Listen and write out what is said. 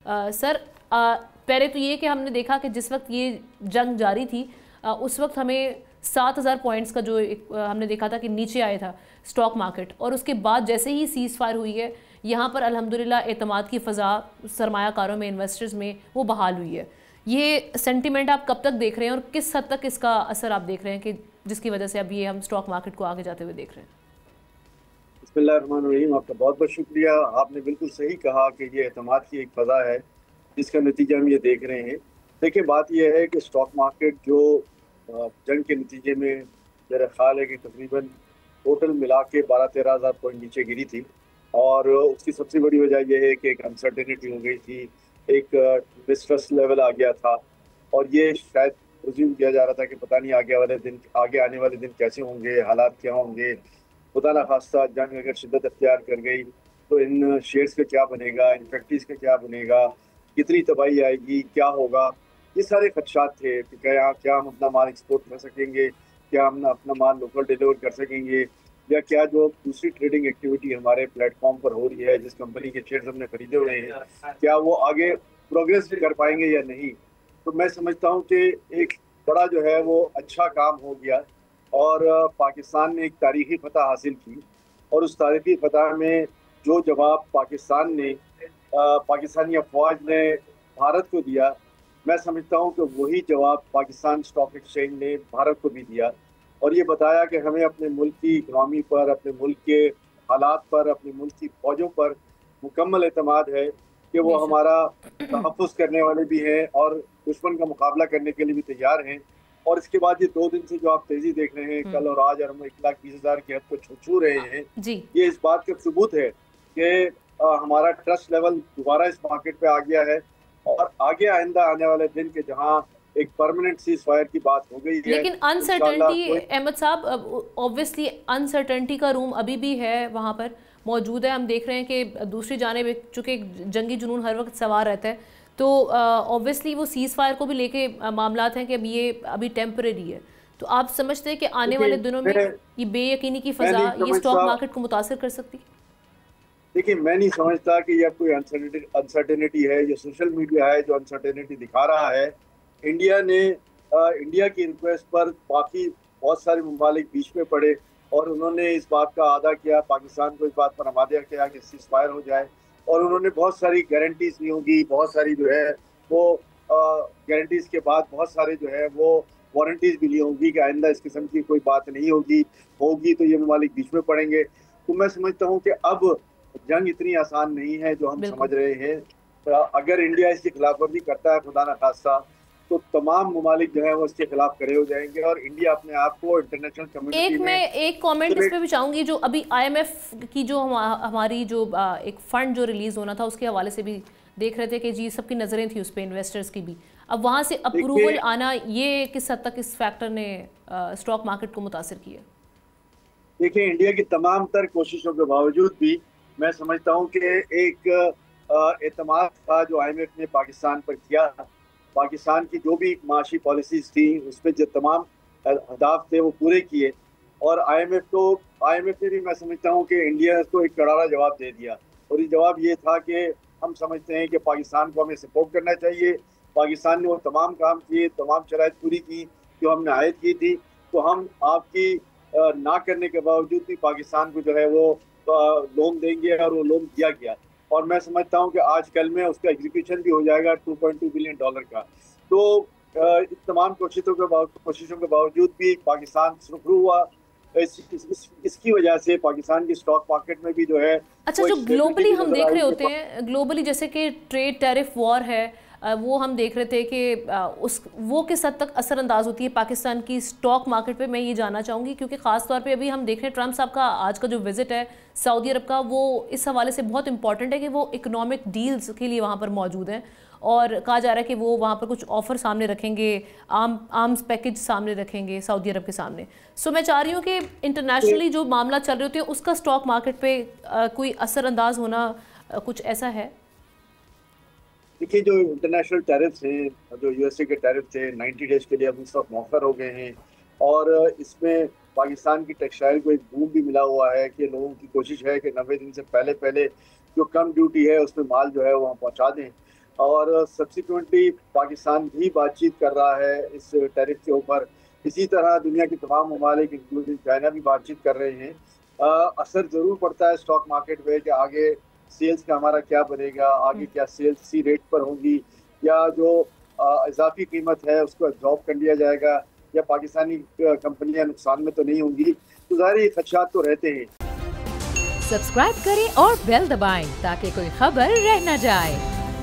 Sir, पहले तो ये कि हमने देखा कि जिस वक्त ये जंग जारी थी उस वक्त हमें 7,000 पॉइंट्स का जो हमने देखा था कि नीचे आया था स्टॉक मार्केट, और उसके बाद जैसे ही सीज़ फायर हुई है यहाँ पर अल्हम्दुलिल्लाह एतमाद की फ़ज़ा सरमायाकारों में, इन्वेस्टर्स में वो बहाल हुई है। ये सेंटिमेंट आप कब तक देख रहे हैं और किस हद तक इसका असर आप देख रहे हैं कि जिसकी वजह से अब ये हम स्टॉक मार्केट को आगे जाते हुए देख रहे हैं? बिस्मिल्लाहिर्रहमानिर्रहीम। आपका बहुत बहुत शुक्रिया। आपने बिल्कुल सही कहा कि ये एतमाद की एक फ़ज़ा है जिसका नतीजा हम ये देख रहे हैं। देखिए, बात यह है कि स्टॉक मार्केट जो जंग के नतीजे में मेरा ख्याल है कि तकरीबन टोटल मिला के 12-13 हज़ार पॉइंट नीचे गिरी थी, और उसकी सबसे बड़ी वजह यह है कि एक अनसर्टेनिटी हो गई थी, एक मिसट्रस्ट लेवल आ गया था, और ये शायद प्रिज्यूम किया जा रहा था कि पता नहीं आगे आने वाले दिन कैसे होंगे, हालात क्या होंगे। खुदा न खास्ता जंग अगर शिद्दत अख्तियार कर गई तो इन शेयर्स का क्या बनेगा, इन फैक्ट्रीज का क्या बनेगा, कितनी तबाही आएगी, क्या होगा। ये सारे खदशात थे कि क्या हम अपना माल एक्सपोर्ट कर सकेंगे, क्या हम अपना माल लोकल डिलीवर कर सकेंगे, या क्या जो दूसरी ट्रेडिंग एक्टिविटी हमारे प्लेटफॉर्म पर हो रही है, जिस कंपनी के शेयर्स हमने खरीदे हुए हैं, क्या वो आगे प्रोग्रेस कर पाएंगे या नहीं। तो मैं समझता हूँ कि एक बड़ा जो है वो अच्छा काम हो गया, और पाकिस्तान ने एक तारीखी फतह हासिल की, और उस तारीखी फतह में जो जवाब पाकिस्तानी अफवाज ने भारत को दिया, मैं समझता हूँ कि वही जवाब पाकिस्तान स्टॉक एक्सचेंज ने भारत को भी दिया, और ये बताया कि हमें अपने मुल्क की इकनॉमी पर, अपने मुल्क के हालात पर, अपने मुल्क की फौजों पर मुकम्मल एतमाद है कि वो बेशक। हमारा तहफ़्फ़ुज़ करने वाले भी हैं और दुश्मन का मुकाबला करने के लिए भी तैयार हैं। और इसके बाद ये 2 दिन से जो आप तेज़ी देख रहे हैं, कल और आज, और हम 1,20,000 की हद को छू रहे हैं, जी। ये इस बात का सबूत है कि हमारा ट्रस्ट लेवल दोबारा इस मार्केट पे आ गया है, और आगे आइंदा आने वाले दिन के जहां एक परमानेंट सीज फायर की बात हो गई है, लेकिन इंशाल्लाह अनसर्टेनिटी, कोई। अहमद साहब, ऑब्वियसली अनसर्टेनिटी का रूम अभी भी है, वहाँ पर मौजूद है। हम देख रहे हैं कि दूसरी जानिब चूँकि जंगी जुनून हर वक्त सवार रहता है, तो ऑब्वियसली वो सीज़ फायर को भी लेके मामलात हैं कि अब ये अभी टेम्परेरी है। तो आप समझते हैं कि आने देखिए, वाले दिनों में ये बेयकीनी की मैं फ़ज़ा नहीं ये स्टॉक समझता मार्केट को मुतासर कर सकती है? देखिए, मैं नहीं समझता कि यह कोई अनसर्टेनिटी है। ये सोशल मीडिया है जो अनसर्टेनिटी दिखा रहा है। इंडिया ने इंडिया की रिक्वेस्ट पर बाकी बहुत सारे ममालिक बीच में पड़े, और उन्होंने इस बात का आदा किया, पाकिस्तान को इस बात पर आमादा किया कि सीज फायर हो जाए, और उन्होंने बहुत सारी गारंटीज दी होंगी, बहुत सारी जो है वो गारंटीज के बाद बहुत सारे जो है वो वारंटीज भी ली होंगी कि आइंदा इस किस्म की कोई बात नहीं होगी, होगी तो ये ममालिक बीच में पड़ेंगे। तो मैं समझता हूँ कि अब जंग इतनी आसान नहीं है जो हम समझ बिल्कुल। रहे हैं। अगर इंडिया इसकी खिलाफवर्जी करता है, खुदा न खास्ता, तो तमाम ममालिक जो है वो इसके खिलाफ खड़े हो जाएंगे, और इंडिया अपने आप को इंटरनेशनल कम्युनिटी एक में मैं एक कमेंट इस पे भी चाहूंगी, जो अभी आईएमएफ की जो हमारी जो एक फंड जो रिलीज होना था उसके हवाले से भी देख रहे थे कि जी सबकी नज़रें थी उस पे, इन्वेस्टर्स की भी। अब वहाँ से अप्रूवल देखिए आना, ये किस हद तक इस फैक्टर ने स्टॉक मार्केट को मुतासर किया? देखिए इंडिया की तमाम तर कोशिशों के बावजूद भी मैं समझता हूँ कि एक एतमाद था जो आईएमएफ ने पाकिस्तान पर किया। पाकिस्तान की जो भी माशी पॉलिसीज थी उसमें जो तमाम अहदाफ थे वो पूरे किए, और आईएमएफ ने भी, मैं समझता हूँ कि इंडिया को एक करारा जवाब दे दिया, और ये जवाब ये था कि हम समझते हैं कि पाकिस्तान को हमें सपोर्ट करना चाहिए। पाकिस्तान ने वो तमाम काम किए, तमाम शराइत पूरी की जो हमने आयद की थी, तो हम आपकी ना करने के बावजूद भी पाकिस्तान को जो है वो लोन देंगे, और वो लोन दिया गया, और मैं समझता हूँ कि आज कल में उसका एग्जीक्यूशन भी हो जाएगा $2.2 बिलियन का। तो इस तमाम कोशिशों के बावजूद भी पाकिस्तान सुरखरू हुआ। इसकी वजह से पाकिस्तान की स्टॉक मार्केट में भी जो है अच्छा, वो जो एक स्टेबिलिटी ग्लोबली भी हम नजर देख आई रहे कि होते हैं, ग्लोबली जैसे कि ट्रेड टैरिफ वॉर है, वो हम देख रहे थे कि उस वो किस हद तक असरअंदाज होती है पाकिस्तान की स्टॉक मार्केट पे, मैं ये जानना चाहूँगी। क्योंकि ख़ास तौर पे अभी हम देख रहे हैं ट्रम्प साहब का आज का जो विजिट है सऊदी अरब का, वो इस हवाले से बहुत इंपॉर्टेंट है कि वो इकोनॉमिक डील्स के लिए वहाँ पर मौजूद हैं, और कहा जा रहा है कि वो वहाँ पर कुछ ऑफर सामने रखेंगे, आर्म्स पैकेज सामने रखेंगे सऊदी अरब के सामने। सो मैं चाह रही हूँ कि इंटरनेशनली जो मामला चल रहे होते हैं उसका स्टॉक मार्केट पे कोई असरअंदाज होना कुछ ऐसा है? देखिए, जो इंटरनेशनल टैरिफ्स हैं, जो यूएसए के टैरिफ थे, 90 डेज के लिए अब इस वक्त मौखर हो गए हैं, और इसमें पाकिस्तान की टेक्सटाइल को एक बूम भी मिला हुआ है कि लोगों की कोशिश है कि 90 दिन से पहले पहले जो कम ड्यूटी है उसमें माल जो है वहाँ पहुँचा दें। और सब्सिक्वेंटली पाकिस्तान भी बातचीत कर रहा है इस टैरिफ के ऊपर। इसी तरह दुनिया के तमाम ममालिक इंक्लूडिंग चाइना भी बातचीत कर रहे हैं। असर ज़रूर पड़ता है स्टॉक मार्केट पे कि आगे सेल्स का हमारा क्या बनेगा, आगे क्या सेल्स इसी रेट पर होंगी, या जो इजाफी कीमत है उसको एब्जॉर्ब कर लिया जाएगा, या पाकिस्तानी कंपनियां नुकसान में तो नहीं होंगी। तो ज़ाहिर खदशात तो रहते हैं। सब्सक्राइब करें और बेल दबाएं ताकि कोई खबर रह न जाए।